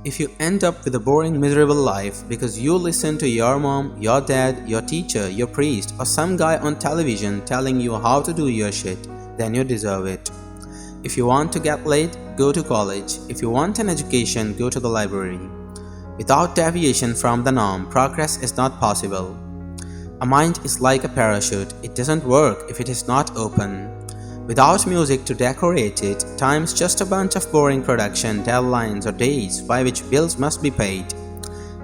If you end up with a boring, miserable life because you listen to your mom, your dad, your teacher, your priest, or some guy on television telling you how to do your shit, then you deserve it. If you want to get laid, go to college. If you want an education, go to the library. Without deviation from the norm, progress is not possible. A mind is like a parachute. It doesn't work if it is not open. Without music to decorate it, time's just a bunch of boring production, deadlines, or days by which bills must be paid.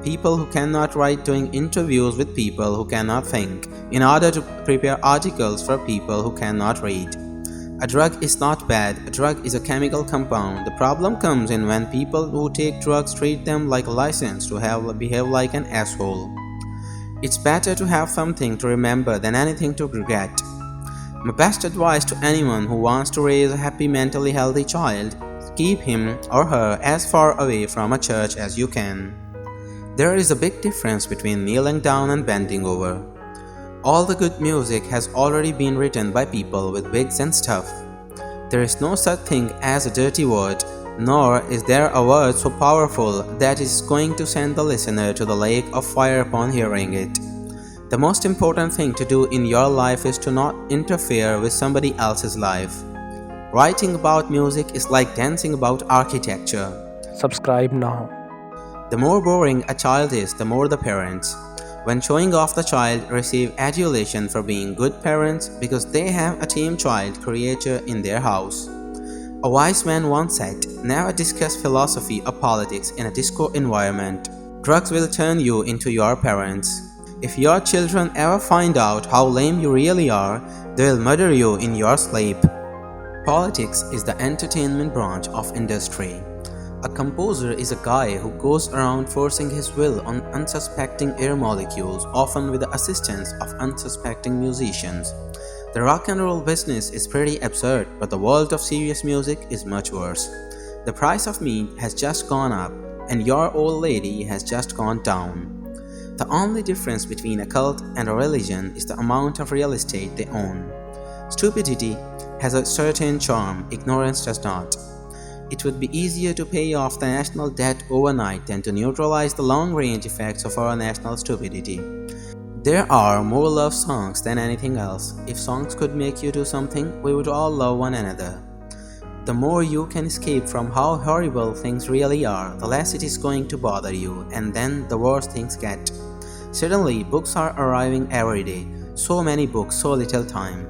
People who cannot write doing interviews with people who cannot think, in order to prepare articles for people who cannot read. A drug is not bad, a drug is a chemical compound. The problem comes in when people who take drugs treat them like a license to behave like an asshole. It's better to have something to remember than anything to regret. My best advice to anyone who wants to raise a happy, mentally healthy child: keep him or her as far away from a church as you can. There is a big difference between kneeling down and bending over. All the good music has already been written by people with wigs and stuff. There is no such thing as a dirty word, nor is there a word so powerful that is going to send the listener to the lake of fire upon hearing it. The most important thing to do in your life is to not interfere with somebody else's life. Writing about music is like dancing about architecture. Subscribe now. The more boring a child is, the more the parents. When showing off, the child receive adulation for being good parents because they have a tame child creature in their house. A wise man once said, "Never discuss philosophy or politics in a disco environment. Drugs will turn you into your parents." If your children ever find out how lame you really are, they'll murder you in your sleep. Politics is the entertainment branch of industry. A composer is a guy who goes around forcing his will on unsuspecting air molecules, often with the assistance of unsuspecting musicians. The rock and roll business is pretty absurd, but the world of serious music is much worse. The price of meat has just gone up, and your old lady has just gone down. The only difference between a cult and a religion is the amount of real estate they own. Stupidity has a certain charm, ignorance does not. It would be easier to pay off the national debt overnight than to neutralize the long-range effects of our national stupidity. There are more love songs than anything else. If songs could make you do something, we would all love one another. The more you can escape from how horrible things really are, the less it is going to bother you, and then the worse things get. Suddenly, books are arriving every day. So many books, so little time.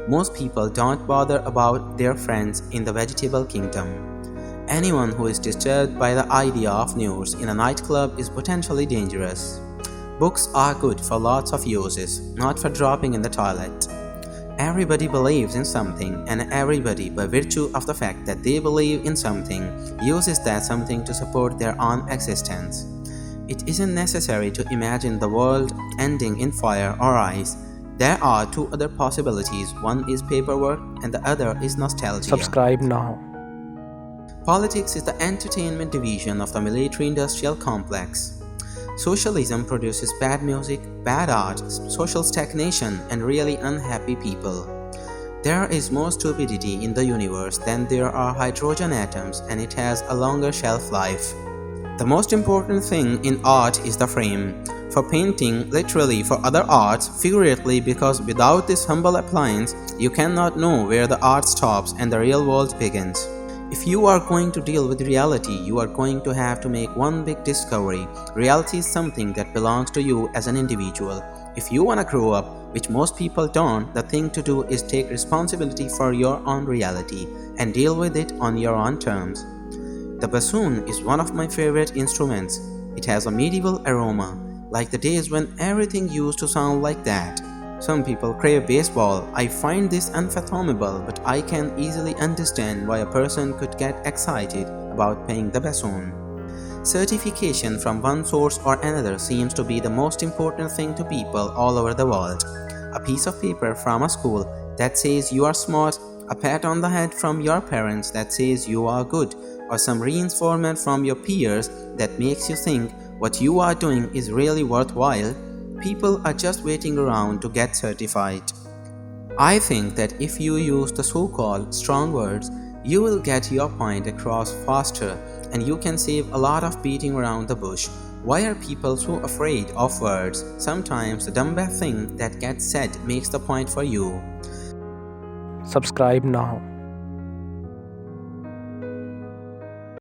Most people don't bother about their friends in the vegetable kingdom. Anyone who is disturbed by the idea of news in a nightclub is potentially dangerous. Books are good for lots of uses, not for dropping in the toilet. Everybody believes in something, and everybody, by virtue of the fact that they believe in something, uses that something to support their own existence. It isn't necessary to imagine the world ending in fire or ice. There are two other possibilities. One is paperwork, and the other is nostalgia. Subscribe now. Politics is the entertainment division of the military-industrial complex. Socialism produces bad music, bad art, social stagnation, and really unhappy people. There is more stupidity in the universe than there are hydrogen atoms, and it has a longer shelf life. The most important thing in art is the frame. For painting, literally; for other arts, figuratively, because without this humble appliance, you cannot know where the art stops and the real world begins. If you are going to deal with reality, you are going to have to make one big discovery. Reality is something that belongs to you as an individual. If you want to grow up, which most people don't, the thing to do is take responsibility for your own reality and deal with it on your own terms. The bassoon is one of my favorite instruments. It has a medieval aroma, like the days when everything used to sound like that. Some people crave baseball. I find this unfathomable, but I can easily understand why a person could get excited about playing the bassoon. Certification from one source or another seems to be the most important thing to people all over the world. A piece of paper from a school that says you are smart, a pat on the head from your parents that says you are good, or some reinforcement from your peers that makes you think what you are doing is really worthwhile. People are just waiting around to get certified. I think that if you use the so-called strong words, You will get your point across faster and you can save a lot of beating around the bush. Why are people so afraid of words? Sometimes the dumbest thing that gets said makes the point for you. Subscribe now.